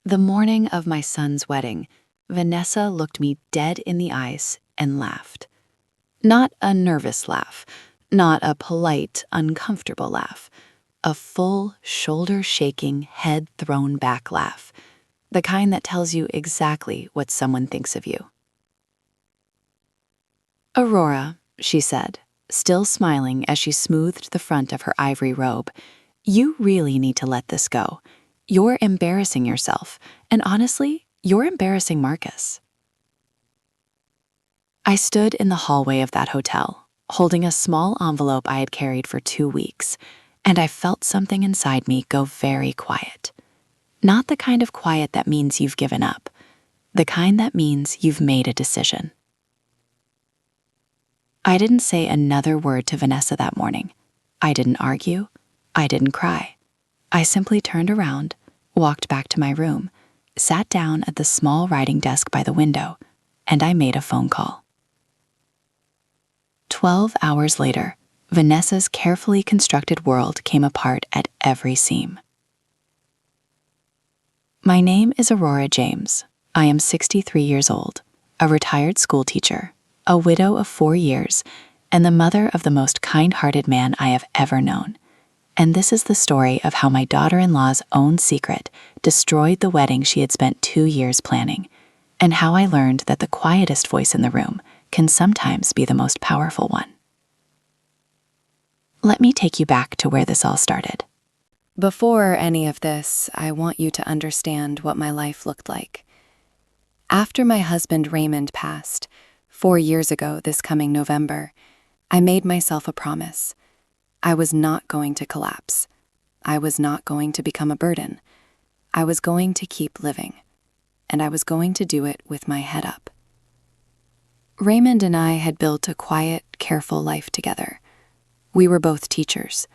The morning of my son's wedding, Vanessa looked me dead in the eyes and laughed. Not a nervous laugh, not a polite, uncomfortable laugh. A full, shoulder-shaking, head-thrown-back laugh. The kind that tells you exactly what someone thinks of you. "Aurora," she said, still smiling as she smoothed the front of her ivory robe, "you really need to let this go. You're embarrassing yourself, and honestly, you're embarrassing Marcus." I stood in the hallway of that hotel, holding a small envelope I had carried for 2 weeks, and I felt something inside me go very quiet. Not the kind of quiet that means you've given up, the kind that means you've made a decision. I didn't say another word to Vanessa that morning. I didn't argue. I didn't cry. I simply turned around, walked back to my room, sat down at the small writing desk by the window, and I made a phone call. 12 hours later, Vanessa's carefully constructed world came apart at every seam. My name is Aurora James. I am 63 years old, a retired school teacher, a widow of 4 years, and the mother of the most kind-hearted man I have ever known. And this is the story of how my daughter-in-law's own secret destroyed the wedding she had spent 2 years planning, and how I learned that the quietest voice in the room can sometimes be the most powerful one. Let me take you back to where this all started. Before any of this, I want you to understand what my life looked like. After my husband Raymond passed, 4 years ago this coming November, I made myself a promise. I was not going to collapse. I was not going to become a burden. I was going to keep living, and I was going to do it with my head up. Raymond and I had built a quiet, careful life together. We were both teachers.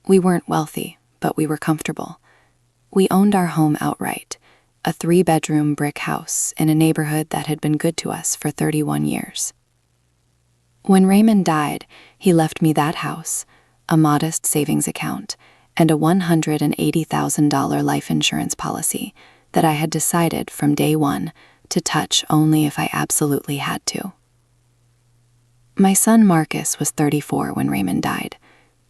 We weren't wealthy, but we were comfortable. We owned our home outright, a 3-bedroom brick house in a neighborhood that had been good to us for 31 years. When Raymond died, he left me that house, a modest savings account, and a $180,000 life insurance policy that I had decided from day one to touch only if I absolutely had to. My son Marcus was 34 when Raymond died.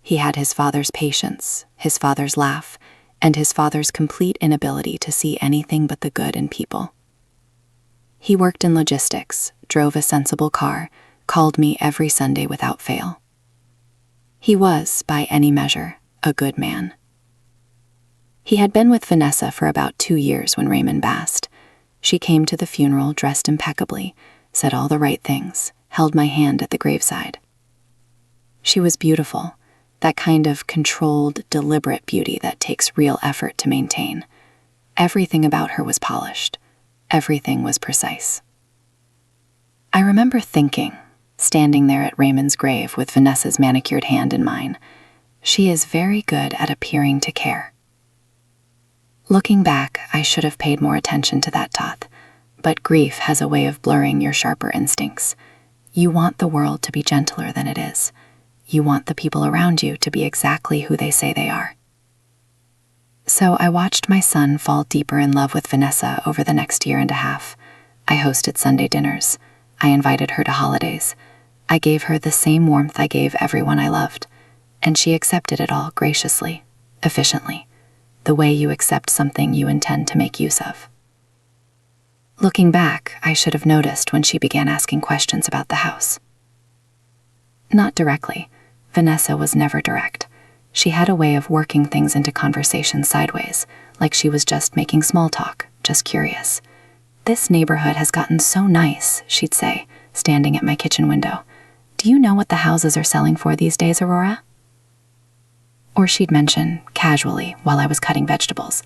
He had his father's patience, his father's laugh, and his father's complete inability to see anything but the good in people. He worked in logistics, drove a sensible car, called me every Sunday without fail. He was, by any measure, a good man. He had been with Vanessa for about 2 years when Raymond passed. She came to the funeral dressed impeccably, said all the right things, held my hand at the graveside. She was beautiful, that kind of controlled, deliberate beauty that takes real effort to maintain. Everything about her was polished. Everything was precise. I remember thinking, standing there at Raymond's grave with Vanessa's manicured hand in mine, she is very good at appearing to care. Looking back, I should have paid more attention to that thought, but grief has a way of blurring your sharper instincts. You want the world to be gentler than it is. You want the people around you to be exactly who they say they are. So I watched my son fall deeper in love with Vanessa over the next year and a half. I hosted Sunday dinners. I invited her to holidays. I gave her the same warmth I gave everyone I loved, and she accepted it all graciously, efficiently, the way you accept something you intend to make use of. Looking back, I should have noticed when she began asking questions about the house. Not directly. Vanessa was never direct. She had a way of working things into conversation sideways, like she was just making small talk, just curious. "This neighborhood has gotten so nice," she'd say, standing at my kitchen window. "Do you know what the houses are selling for these days, Aurora?" Or she'd mention, casually, while I was cutting vegetables,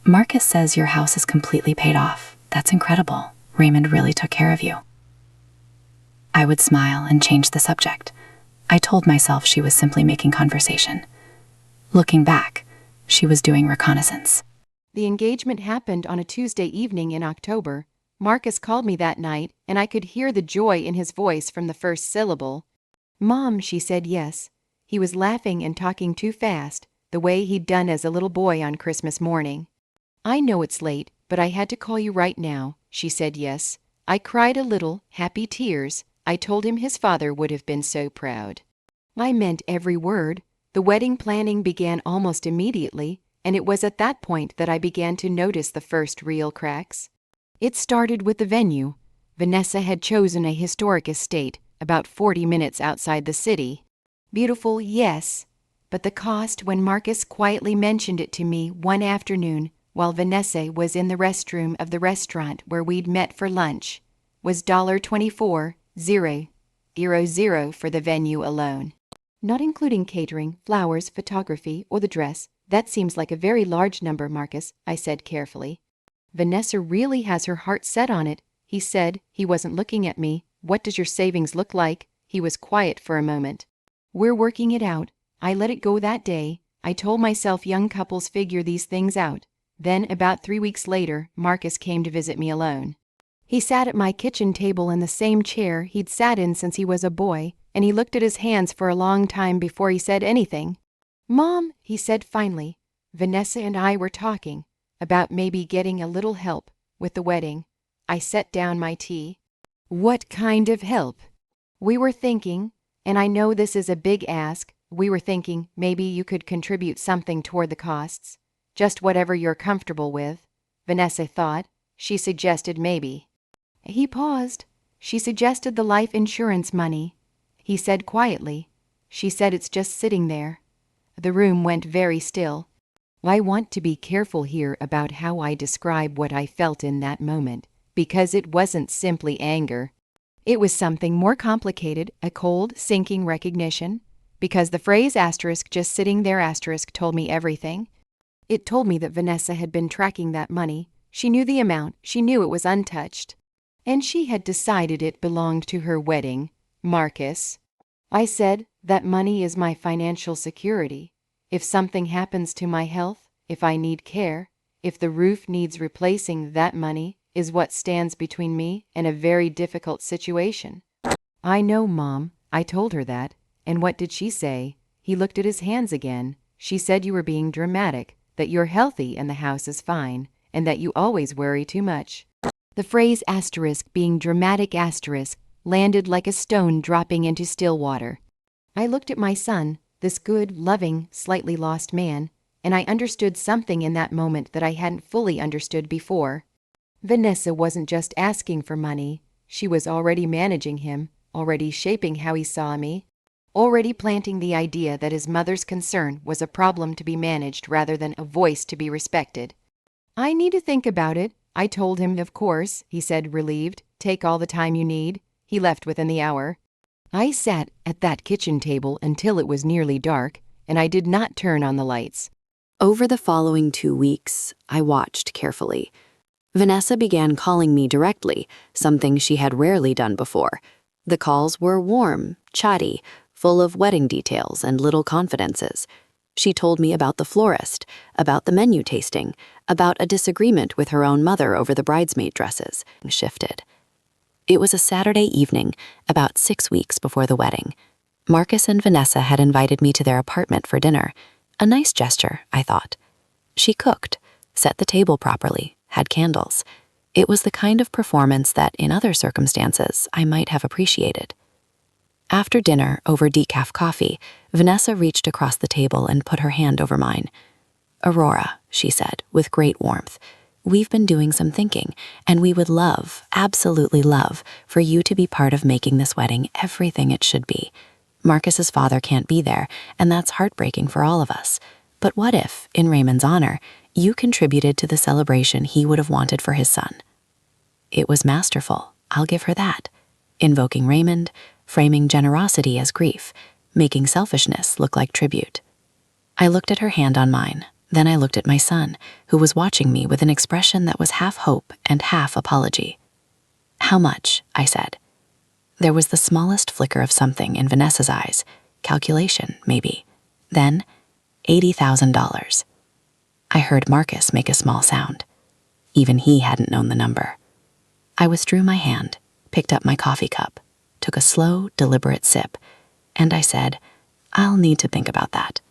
"Marcus says your house is completely paid off. That's incredible. Raymond really took care of you." I would smile and change the subject. I told myself she was simply making conversation. Looking back, she was doing reconnaissance. The engagement happened on a Tuesday evening in October. Marcus called me that night, and I could hear the joy in his voice from the first syllable. "Mom," she said yes. He was laughing and talking too fast, the way he'd done as a little boy on Christmas morning. "I know it's late, but I had to call you right now. She said yes. I cried a little, happy tears. I told him his father would have been so proud. I meant every word. The wedding planning began almost immediately, and it was at that point that I began to notice the first real cracks. It started with the venue. Vanessa had chosen a historic estate about 40 minutes outside the city. Beautiful, yes, but the cost when Marcus quietly mentioned it to me one afternoon while Vanessa was in the restroom of the restaurant where we'd met for lunch was $24,000 for the venue alone. Not including catering, flowers, photography, or the dress. That seems like a very large number, Marcus, I said carefully. Vanessa really has her heart set on it, he said. He wasn't looking at me. What does your savings look like? He was quiet for a moment. We're working it out. I let it go that day. I told myself young couples figure these things out. Then, about 3 weeks later, Marcus came to visit me alone. He sat at my kitchen table in the same chair he'd sat in since he was a boy, and he looked at his hands for a long time before he said anything. Mom, he said finally, Vanessa and I were talking about maybe getting a little help with the wedding. I set down my tea. What kind of help? We were thinking, and I know this is a big ask, we were thinking maybe you could contribute something toward the costs. Just whatever you're comfortable with. Vanessa thought. She suggested maybe. He paused. She suggested the life insurance money. He said quietly. She said it's just sitting there. The room went very still. I want to be careful here about how I describe what I felt in that moment, because it wasn't simply anger. It was something more complicated, a cold, sinking recognition, because the phrase asterisk just sitting there asterisk told me everything. It told me that Vanessa had been tracking that money. She knew the amount, she knew it was untouched. And she had decided it belonged to her wedding, Marcus. I said, that money is my financial security. If something happens to my health, if I need care, if the roof needs replacing, that money is what stands between me and a very difficult situation. I know, Mom. I told her that. And what did she say? He looked at his hands again. She said you were being dramatic, that you're healthy and the house is fine, and that you always worry too much. The phrase asterisk being dramatic asterisk landed like a stone dropping into still water. I looked at my son, this good, loving, slightly lost man, and I understood something in that moment that I hadn't fully understood before. Vanessa wasn't just asking for money. She was already managing him, already shaping how he saw me, already planting the idea that his mother's concern was a problem to be managed rather than a voice to be respected. I need to think about it. I told him, of course, he said, relieved. Take all the time you need. He left within the hour. I sat at that kitchen table until it was nearly dark, and I did not turn on the lights. Over the following 2 weeks, I watched carefully. Vanessa began calling me directly, something she had rarely done before. The calls were warm, chatty, full of wedding details and little confidences. She told me about the florist, about the menu tasting, about a disagreement with her own mother over the bridesmaid dresses. Shifted. It was a Saturday evening, about 6 weeks before the wedding. Marcus and Vanessa had invited me to their apartment for dinner. A nice gesture, I thought. She cooked, set the table properly, had candles. It was the kind of performance that, in other circumstances, I might have appreciated. After dinner, over decaf coffee, Vanessa reached across the table and put her hand over mine. "Aurora," she said, with great warmth, "we've been doing some thinking, and we would love, absolutely love, for you to be part of making this wedding everything it should be. Marcus's father can't be there, and that's heartbreaking for all of us. But what if, in Raymond's honor, you contributed to the celebration he would have wanted for his son?" It was masterful, I'll give her that. Invoking Raymond, framing generosity as grief, making selfishness look like tribute. I looked at her hand on mine. Then I looked at my son, who was watching me with an expression that was half hope and half apology. "How much?" I said. There was the smallest flicker of something in Vanessa's eyes. Calculation, maybe. Then, $80,000. I heard Marcus make a small sound. Even he hadn't known the number. I withdrew my hand, picked up my coffee cup, took a slow, deliberate sip, and I said, "I'll need to think about that."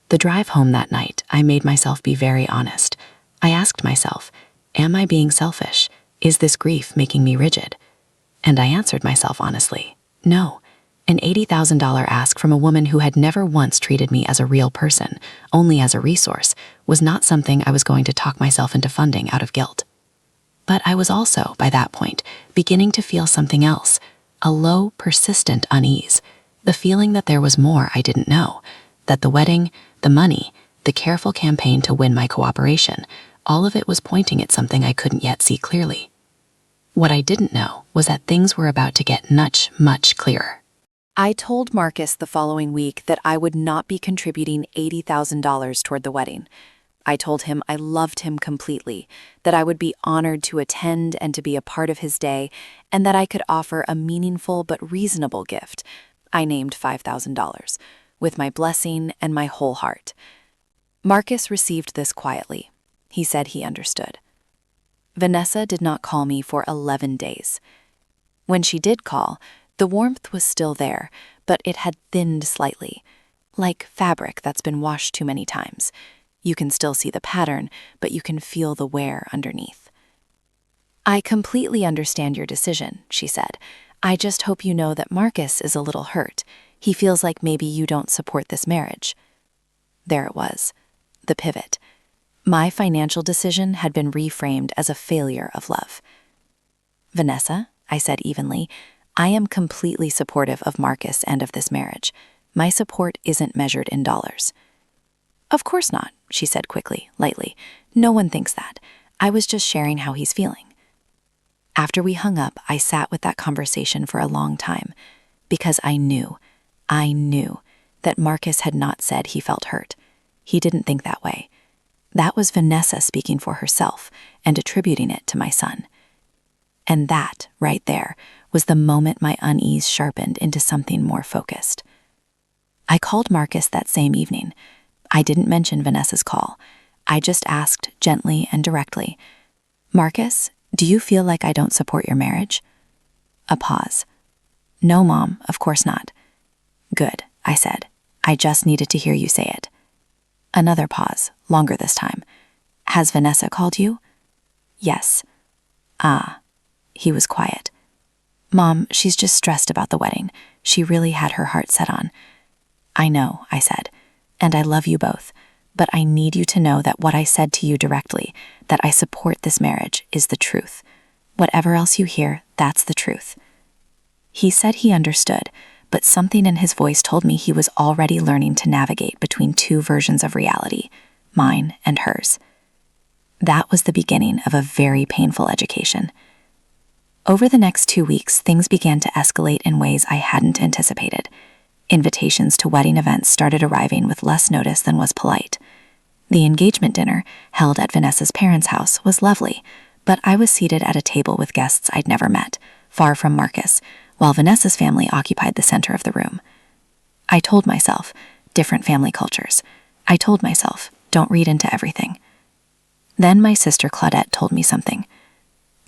The drive home that night, I made myself be very honest. I asked myself, Am I being selfish? Is this grief making me rigid? And I answered myself honestly, no. An $80,000 ask from a woman who had never once treated me as a real person, only as a resource, was not something I was going to talk myself into funding out of guilt. But I was also, by that point, beginning to feel something else, a low, persistent unease, the feeling that there was more I didn't know, that the wedding, the money, the careful campaign to win my cooperation, all of it was pointing at something I couldn't yet see clearly. What I didn't know was that things were about to get much, much clearer. I told Marcus the following week that I would not be contributing $80,000 toward the wedding. I told him I loved him completely, that I would be honored to attend and to be a part of his day, and that I could offer a meaningful but reasonable gift. I named $5,000, with my blessing and my whole heart. Marcus received this quietly. He said he understood. Vanessa did not call me for 11 days. When she did call, the warmth was still there, but it had thinned slightly, like fabric that's been washed too many times. You can still see the pattern, but you can feel the wear underneath. I completely understand your decision, she said. I just hope you know that Marcus is a little hurt. He feels like maybe you don't support this marriage. There it was, the pivot. My financial decision had been reframed as a failure of love. Vanessa, I said evenly, I am completely supportive of Marcus and of this marriage. My support isn't measured in dollars. Of course not, she said quickly, lightly. No one thinks that. I was just sharing how he's feeling. After we hung up, I sat with that conversation for a long time, because I knew that Marcus had not said he felt hurt. He didn't think that way. That was Vanessa speaking for herself and attributing it to my son. And that, right there, was the moment my unease sharpened into something more focused. I called Marcus that same evening. I didn't mention Vanessa's call. I just asked gently and directly, Marcus, do you feel like I don't support your marriage? A pause. No, Mom, of course not. Good, I said. I just needed to hear you say it. Another pause, longer this time. Has Vanessa called you? Yes. Ah. He was quiet. Mom, she's just stressed about the wedding. She really had her heart set on. I know, I said, and I love you both, but I need you to know that what I said to you directly, that I support this marriage, is the truth. Whatever else you hear, that's the truth. He said he understood, but something in his voice told me he was already learning to navigate between two versions of reality, mine and hers. That was the beginning of a very painful education. Over the next 2 weeks, things began to escalate in ways I hadn't anticipated. Invitations to wedding events started arriving with less notice than was polite. The engagement dinner, held at Vanessa's parents' house, was lovely, but I was seated at a table with guests I'd never met, far from Marcus, while Vanessa's family occupied the center of the room. I told myself, different family cultures. I told myself, don't read into everything. Then my sister Claudette told me something.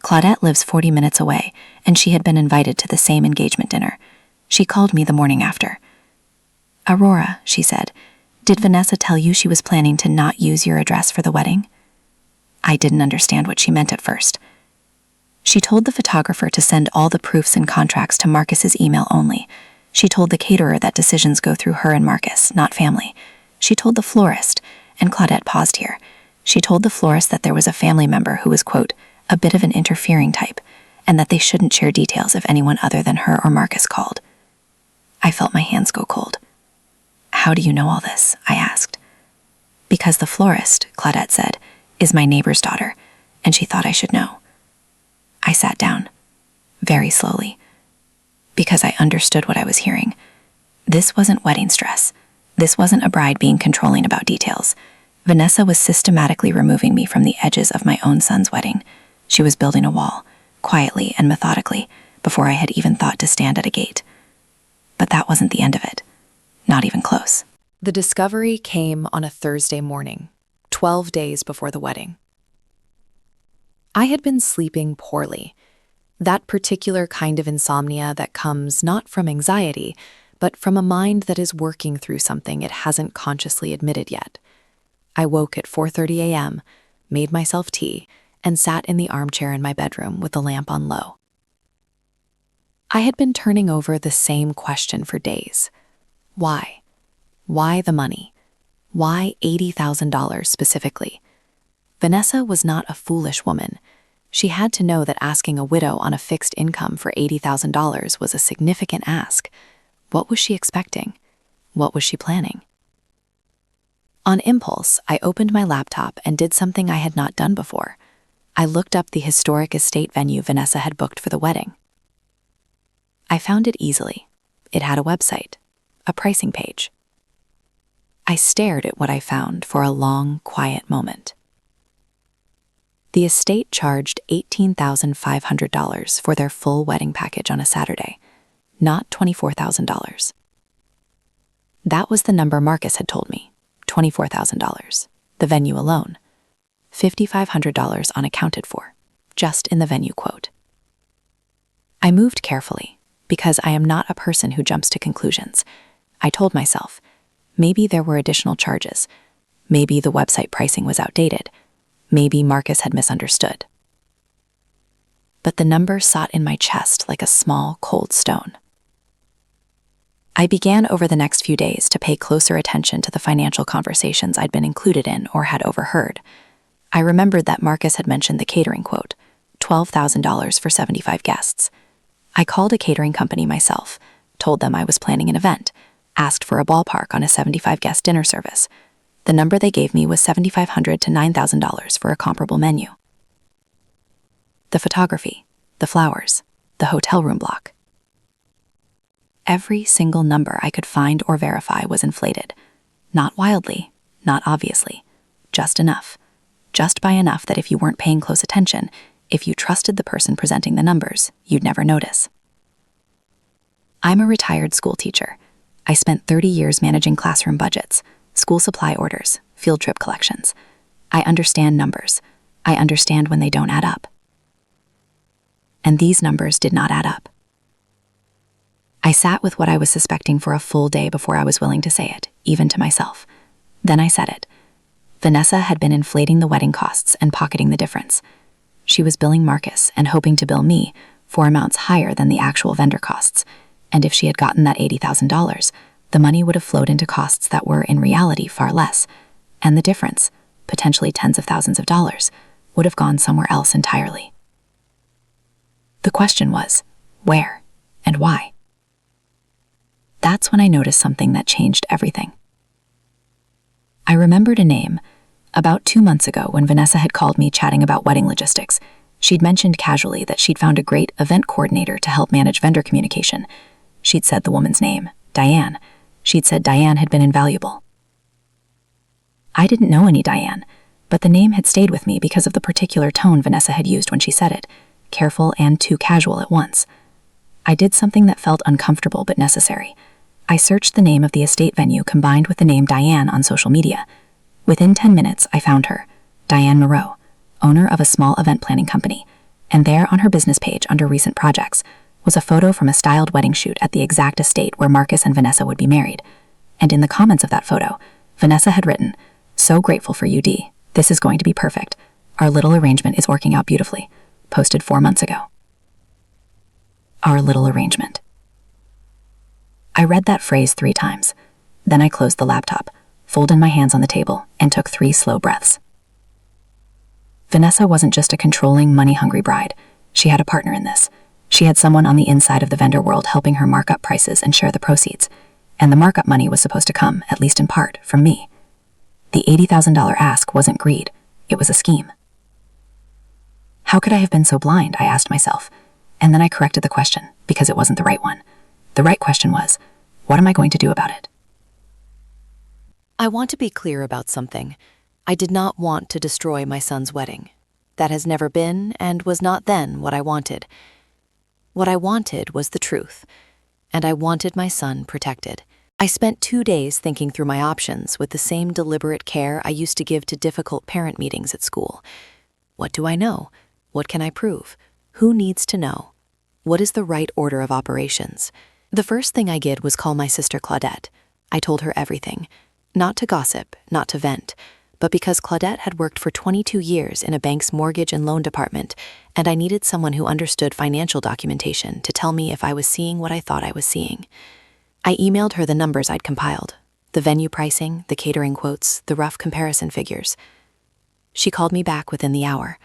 Claudette lives 40 minutes away, and she had been invited to the same engagement dinner. She called me the morning after. Aurora, she said, did Vanessa tell you she was planning to not use your address for the wedding? I didn't understand what she meant at first. She told the photographer to send all the proofs and contracts to Marcus's email only. She told the caterer that decisions go through her and Marcus, not family. She told the florist, and Claudette paused here. She told the florist that there was a family member who was, quote, a bit of an interfering type, and that they shouldn't share details if anyone other than her or Marcus called. I felt my hands go cold. How do you know all this? I asked. Because the florist, Claudette said, is my neighbor's daughter, and she thought I should know. I sat down, very slowly, because I understood what I was hearing. This wasn't wedding stress. This wasn't a bride being controlling about details. Vanessa was systematically removing me from the edges of my own son's wedding. She was building a wall, quietly and methodically, before I had even thought to stand at a gate. But that wasn't the end of it. Not even close. The discovery came on a Thursday morning, 12 days before the wedding. I had been sleeping poorly. That particular kind of insomnia that comes not from anxiety, but from a mind that is working through something it hasn't consciously admitted yet. I woke at 4:30 a.m., made myself tea, and sat in the armchair in my bedroom with the lamp on low. I had been turning over the same question for days. Why? Why the money? Why $80,000 specifically? Vanessa was not a foolish woman. She had to know that asking a widow on a fixed income for $80,000 was a significant ask. What was she expecting? What was she planning? On impulse, I opened my laptop and did something I had not done before. I looked up the historic estate venue Vanessa had booked for the wedding. I found it easily. It had a website, a pricing page. I stared at what I found for a long, quiet moment. The estate charged $18,500 for their full wedding package on a Saturday, not $24,000. That was the number Marcus had told me, $24,000, the venue alone. $5,500 unaccounted for, just in the venue quote. I moved carefully, because I am not a person who jumps to conclusions. I told myself, maybe there were additional charges. Maybe the website pricing was outdated. Maybe Marcus had misunderstood. But the number sat in my chest like a small, cold stone. I began over the next few days to pay closer attention to the financial conversations I'd been included in or had overheard. I remembered that Marcus had mentioned the catering quote, $12,000 for 75 guests. I called a catering company myself, told them I was planning an event, asked for a ballpark on a 75-guest dinner service. The number they gave me was $7,500 to $9,000 for a comparable menu. The photography, the flowers, the hotel room block. Every single number I could find or verify was inflated. Not wildly, not obviously, just enough. Just by enough that if you weren't paying close attention, if you trusted the person presenting the numbers, you'd never notice. I'm a retired school teacher. I spent 30 years managing classroom budgets, school supply orders, field trip collections. I understand numbers. I understand when they don't add up. And these numbers did not add up. I sat with what I was suspecting for a full day before I was willing to say it, even to myself. Then I said it. Vanessa had been inflating the wedding costs and pocketing the difference. She was billing Marcus and hoping to bill me for amounts higher than the actual vendor costs, and if she had gotten that $80,000, the money would have flowed into costs that were in reality far less, and the difference, potentially tens of thousands of dollars, would have gone somewhere else entirely. The question was, where and why? That's when I noticed something that changed everything. I remembered a name. About 2 months ago, when Vanessa had called me chatting about wedding logistics, she'd mentioned casually that she'd found a great event coordinator to help manage vendor communication. She'd said the woman's name, Diane. She'd said Diane had been invaluable. I didn't know any Diane, but the name had stayed with me because of the particular tone Vanessa had used when she said it, careful and too casual at once. I did something that felt uncomfortable but necessary. I searched the name of the estate venue combined with the name Diane on social media. Within 10 minutes, I found her, Diane Moreau, owner of a small event planning company, and there on her business page under recent projects was a photo from a styled wedding shoot at the exact estate where Marcus and Vanessa would be married. And in the comments of that photo, Vanessa had written, "So grateful for you, D. This is going to be perfect. Our little arrangement is working out beautifully." Posted 4 months ago. Our little arrangement. I read that phrase 3 times. Then I closed the laptop, folded my hands on the table, and took 3 slow breaths. Vanessa wasn't just a controlling, money-hungry bride. She had a partner in this. She had someone on the inside of the vendor world helping her mark up prices and share the proceeds. And the markup money was supposed to come, at least in part, from me. The $80,000 ask wasn't greed. It was a scheme. How could I have been so blind, I asked myself. And then I corrected the question, because it wasn't the right one. The right question was, what am I going to do about it? I want to be clear about something. I did not want to destroy my son's wedding. That has never been and was not then what I wanted. What I wanted was the truth, and I wanted my son protected. I spent 2 days thinking through my options with the same deliberate care I used to give to difficult parent meetings at school. What do I know? What can I prove? Who needs to know? What is the right order of operations? The first thing I did was call my sister Claudette. I told her everything. Not to gossip, not to vent, but because Claudette had worked for 22 years in a bank's mortgage and loan department, and I needed someone who understood financial documentation to tell me if I was seeing what I thought I was seeing. I emailed her the numbers I'd compiled, the venue pricing, the catering quotes, the rough comparison figures. She called me back within the hour.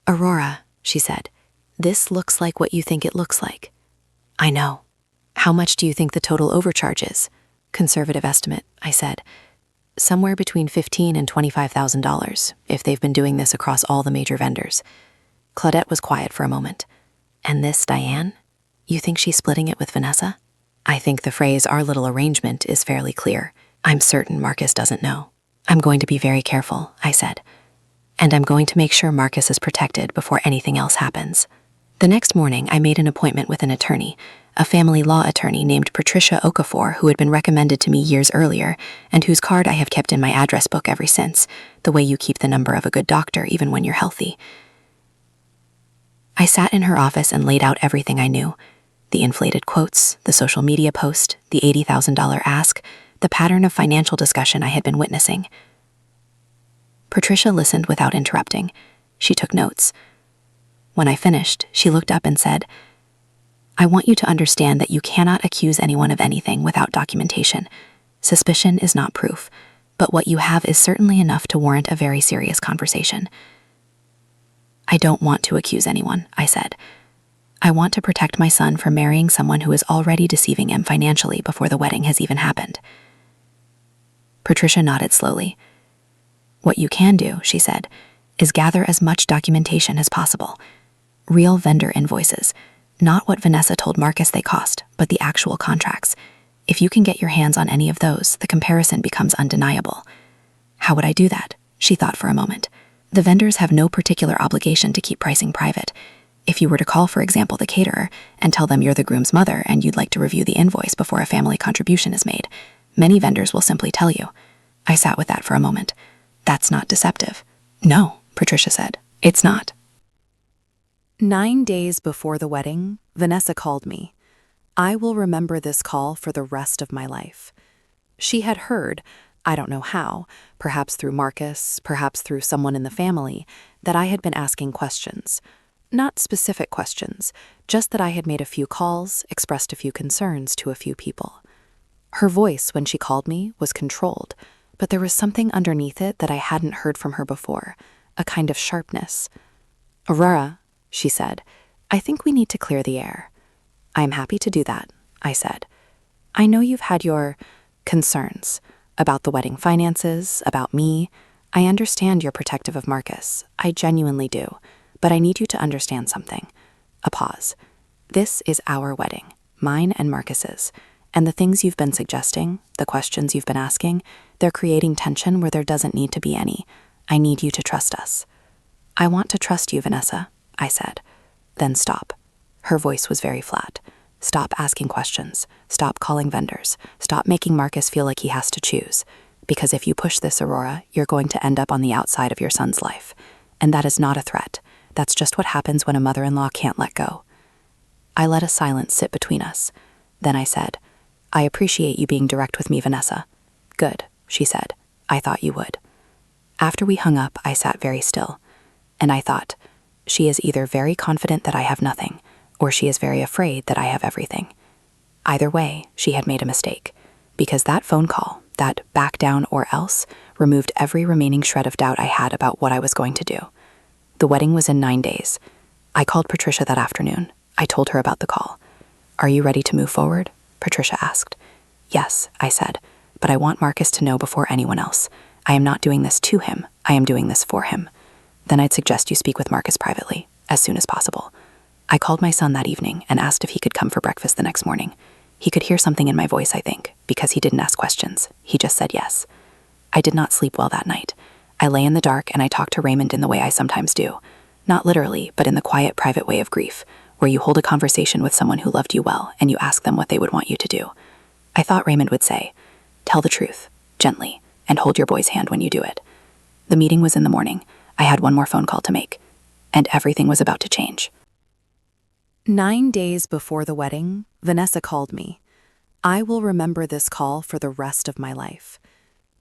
"Aurora," she said, "this looks like what you think it looks like." "I know. How much do you think the total overcharge is?" "Conservative estimate," I said. "Somewhere between $15,000 and $25,000, if they've been doing this across all the major vendors." Claudette was quiet for a moment. "And this Diane? You think she's splitting it with Vanessa?" "I think the phrase 'our little arrangement' is fairly clear. I'm certain Marcus doesn't know." "I'm going to be very careful," I said. "And I'm going to make sure Marcus is protected before anything else happens." The next morning, I made an appointment with an attorney, a family law attorney named Patricia Okafor, who had been recommended to me years earlier, and whose card I have kept in my address book ever since, the way you keep the number of a good doctor even when you're healthy. I sat in her office and laid out everything I knew: the inflated quotes, the social media post, the $80,000 ask, the pattern of financial discussion I had been witnessing. Patricia listened without interrupting. She took notes. When I finished, she looked up and said, "I want you to understand that you cannot accuse anyone of anything without documentation. Suspicion is not proof, but what you have is certainly enough to warrant a very serious conversation." "I don't want to accuse anyone," I said. "I want to protect my son from marrying someone who is already deceiving him financially before the wedding has even happened." Patricia nodded slowly. "What you can do," she said, "is gather as much documentation as possible. Real vendor invoices, not what Vanessa told Marcus they cost, but the actual contracts. If you can get your hands on any of those, the comparison becomes undeniable." "How would I do that?" She thought for a moment. "The vendors have no particular obligation to keep pricing private. If you were to call, for example, the caterer and tell them you're the groom's mother and you'd like to review the invoice before a family contribution is made, many vendors will simply tell you." I sat with that for a moment. "That's not deceptive." "No," Patricia said, "it's not." 9 days before the wedding, Vanessa called me. I will remember this call for the rest of my life. She had heard, I don't know how, perhaps through Marcus, perhaps through someone in the family, that I had been asking questions. Not specific questions, just that I had made a few calls, expressed a few concerns to a few people. Her voice, when she called me, was controlled, but there was something underneath it that I hadn't heard from her before, a kind of sharpness. "Aurora," she said, "I think we need to clear the air." "I am happy to do that," I said. "I know you've had your concerns about the wedding finances, about me. I understand you're protective of Marcus. I genuinely do. But I need you to understand something." A pause. "This is our wedding, mine and Marcus's. And the things you've been suggesting, the questions you've been asking, they're creating tension where there doesn't need to be any. I need you to trust us." "I want to trust you, Vanessa," I said. "Then stop." Her voice was very flat. "Stop asking questions. Stop calling vendors. Stop making Marcus feel like he has to choose. Because if you push this, Aurora, you're going to end up on the outside of your son's life. And that is not a threat. That's just what happens when a mother-in-law can't let go." I let a silence sit between us. Then I said, "I appreciate you being direct with me, Vanessa." "Good," she said. "I thought you would." After we hung up, I sat very still. And I thought, she is either very confident that I have nothing, or she is very afraid that I have everything. Either way, she had made a mistake, because that phone call, that back down or else, removed every remaining shred of doubt I had about what I was going to do. The wedding was in 9 days. I called Patricia that afternoon. I told her about the call. "Are you ready to move forward?" Patricia asked. "Yes," I said, "but I want Marcus to know before anyone else. I am not doing this to him. I am doing this for him. Then I'd suggest you speak with Marcus privately, as soon as possible." I called my son that evening and asked if he could come for breakfast the next morning. He could hear something in my voice, I think, because he didn't ask questions. He just said yes. I did not sleep well that night. I lay in the dark and I talked to Raymond in the way I sometimes do. Not literally, but in the quiet, private way of grief, where you hold a conversation with someone who loved you well and you ask them what they would want you to do. I thought Raymond would say, "Tell the truth, gently, and hold your boy's hand when you do it." The meeting was in the morning. I had one more phone call to make, and everything was about to change. 9 days before the wedding, Vanessa called me. I will remember this call for the rest of my life.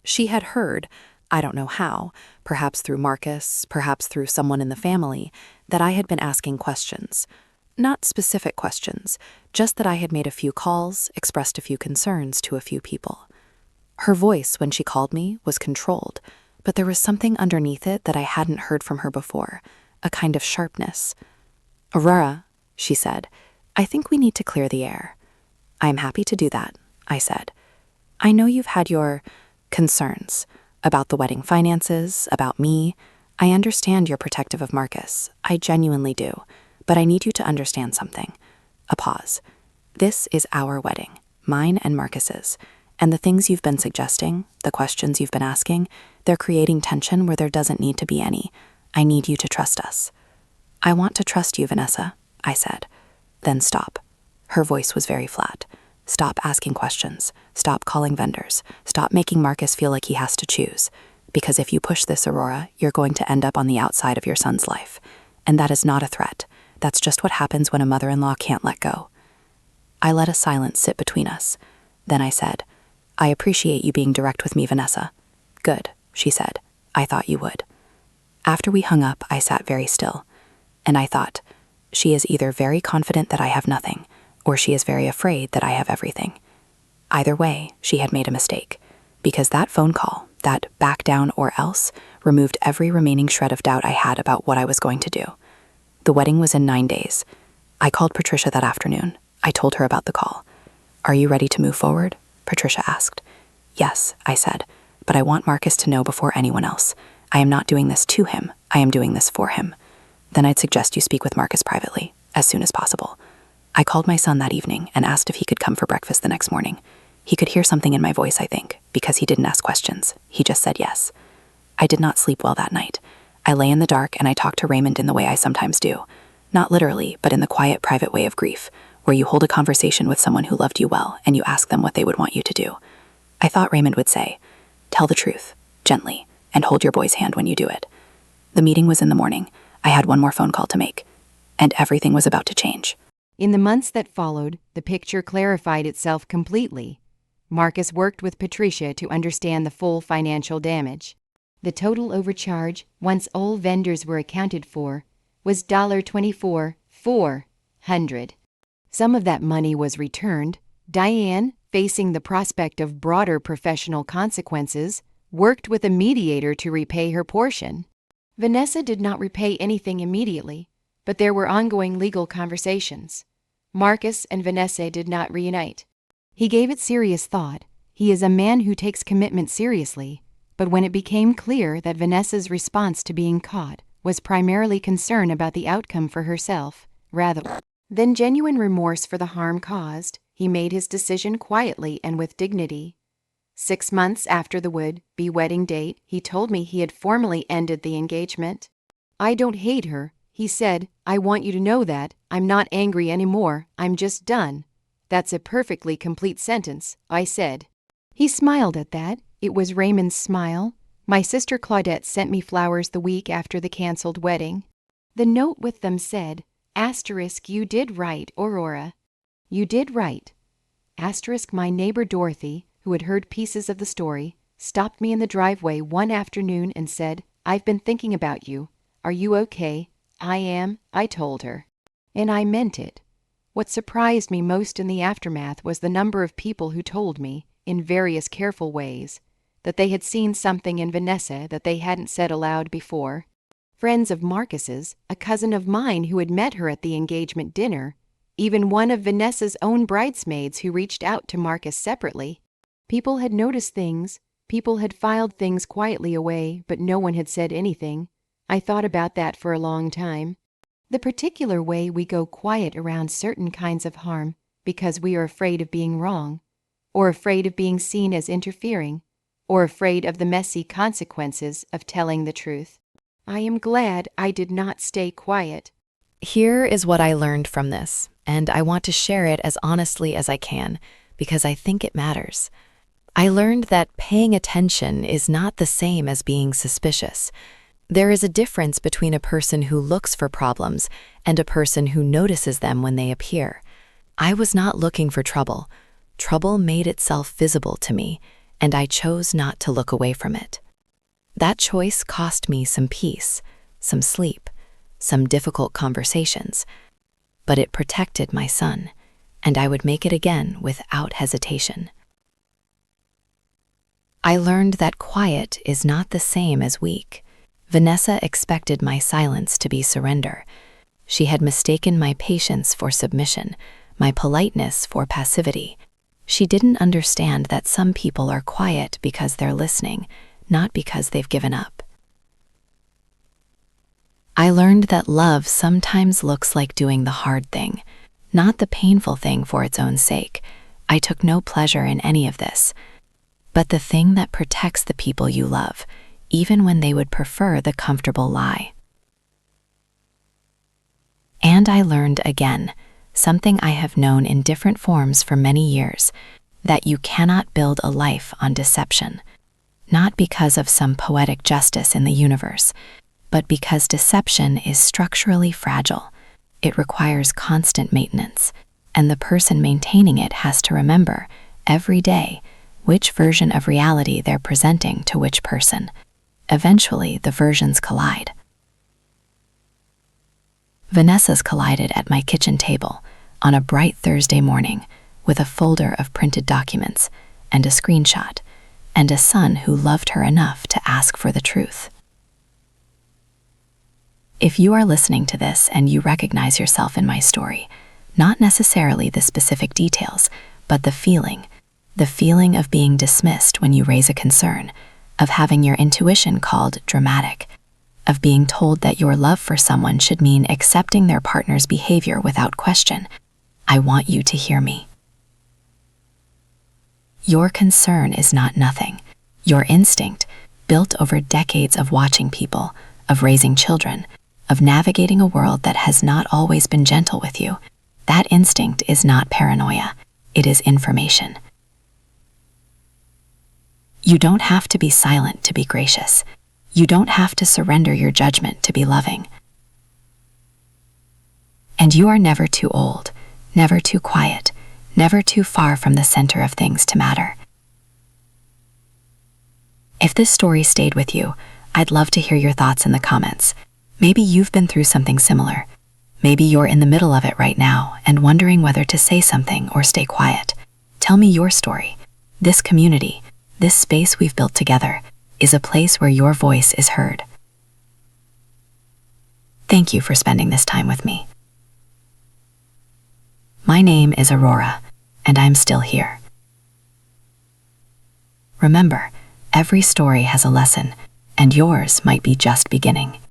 She had heard, I don't know how, perhaps through Marcus, perhaps through someone in the family, that I had been asking questions. Not specific questions, just that I had made a few calls, expressed a few concerns to a few people. Her voice, when she called me, was controlled, but there was something underneath it that I hadn't heard from her before, a kind of sharpness. "Aurora," she said, "I think we need to clear the air." "I am happy to do that," I said. "I know you've had your concerns about the wedding finances, about me. I understand you're protective of Marcus. I genuinely do. But I need you to understand something." A pause. "This is our wedding, mine and Marcus's. And the things you've been suggesting, the questions you've been asking, they're creating tension where there doesn't need to be any. I need you to trust us." "I want to trust you, Vanessa," I said. "Then stop." Her voice was very flat. "Stop asking questions. Stop calling vendors. Stop making Marcus feel like he has to choose. Because if you push this, Aurora, you're going to end up on the outside of your son's life. And that is not a threat. That's just what happens when a mother-in-law can't let go." I let a silence sit between us. Then I said, "I appreciate you being direct with me, Vanessa." "Good," she said. "I thought you would." After we hung up, I sat very still. And I thought, she is either very confident that I have nothing, or she is very afraid that I have everything. Either way, she had made a mistake, because that phone call, that back down or else, removed every remaining shred of doubt I had about what I was going to do. The wedding was in 9 days. I called Patricia that afternoon. I told her about the call. "Are you ready to move forward?" Patricia asked. "Yes," I said, "but I want Marcus to know before anyone else. I am not doing this to him. I am doing this for him." "Then I'd suggest you speak with Marcus privately, as soon as possible." I called my son that evening and asked if he could come for breakfast the next morning. He could hear something in my voice, I think, because he didn't ask questions. He just said yes. I did not sleep well that night. I lay in the dark and I talked to Raymond in the way I sometimes do. Not literally, but in the quiet, private way of grief, where you hold a conversation with someone who loved you well and you ask them what they would want you to do. I thought Raymond would say, "Tell the truth, gently, and hold your boy's hand when you do it." The meeting was in the morning. I had one more phone call to make, and everything was about to change. In the months that followed, the picture clarified itself completely. Marcus worked with Patricia to understand the full financial damage. The total overcharge, once all vendors were accounted for, was $24,400. Some of that money was returned. Diane, facing the prospect of broader professional consequences, worked with a mediator to repay her portion. Vanessa did not repay anything immediately, but there were ongoing legal conversations. Marcus and Vanessa did not reunite. He gave it serious thought. He is a man who takes commitment seriously, but when it became clear that Vanessa's response to being caught was primarily concern about the outcome for herself, rather than genuine remorse for the harm caused, he made his decision quietly and with dignity. 6 months after the would-be wedding date, he told me he had formally ended the engagement. "I don't hate her," he said. "I want you to know that. I'm not angry anymore. I'm just done." "That's a perfectly complete sentence," I said. He smiled at that. It was Raymond's smile. My sister Claudette sent me flowers the week after the canceled wedding. The note with them said, *, "You did right, Aurora. You did right." *, my neighbor Dorothy, who had heard pieces of the story, stopped me in the driveway one afternoon and said, "I've been thinking about you. Are you okay?" "I am," I told her. And I meant it. What surprised me most in the aftermath was the number of people who told me, in various careful ways, that they had seen something in Vanessa that they hadn't said aloud before. Friends of Marcus's, a cousin of mine who had met her at the engagement dinner, even one of Vanessa's own bridesmaids who reached out to Marcus separately. People had noticed things. People had filed things quietly away, but no one had said anything. I thought about that for a long time. The particular way we go quiet around certain kinds of harm because we are afraid of being wrong, or afraid of being seen as interfering, or afraid of the messy consequences of telling the truth. I am glad I did not stay quiet. Here is what I learned from this, and I want to share it as honestly as I can, because I think it matters. I learned that paying attention is not the same as being suspicious. There is a difference between a person who looks for problems and a person who notices them when they appear. I was not looking for trouble. Trouble made itself visible to me, and I chose not to look away from it. That choice cost me some peace, some sleep, some difficult conversations, but it protected my son, and I would make it again without hesitation. I learned that quiet is not the same as weak. Vanessa expected my silence to be surrender. She had mistaken my patience for submission, my politeness for passivity. She didn't understand that some people are quiet because they're listening, not because they've given up. I learned that love sometimes looks like doing the hard thing, not the painful thing for its own sake. I took no pleasure in any of this, but the thing that protects the people you love, even when they would prefer the comfortable lie. And I learned again, something I have known in different forms for many years, that you cannot build a life on deception, not because of some poetic justice in the universe, but because deception is structurally fragile. It requires constant maintenance, and the person maintaining it has to remember, every day, which version of reality they're presenting to which person. Eventually, the versions collide. Vanessa's collided at my kitchen table on a bright Thursday morning with a folder of printed documents and a screenshot, and a son who loved her enough to ask for the truth. If you are listening to this and you recognize yourself in my story, not necessarily the specific details, but the feeling of being dismissed when you raise a concern, of having your intuition called dramatic, of being told that your love for someone should mean accepting their partner's behavior without question, I want you to hear me. Your concern is not nothing. Your instinct, built over decades of watching people, of raising children, of navigating a world that has not always been gentle with you, that instinct is not paranoia. It is information. You don't have to be silent to be gracious. You don't have to surrender your judgment to be loving. And you are never too old, never too quiet, never too far from the center of things to matter. If this story stayed with you, I'd love to hear your thoughts in the comments. Maybe you've been through something similar. Maybe you're in the middle of it right now and wondering whether to say something or stay quiet. Tell me your story. This community, this space we've built together, is a place where your voice is heard. Thank you for spending this time with me. My name is Aurora, and I'm still here. Remember, every story has a lesson, and yours might be just beginning.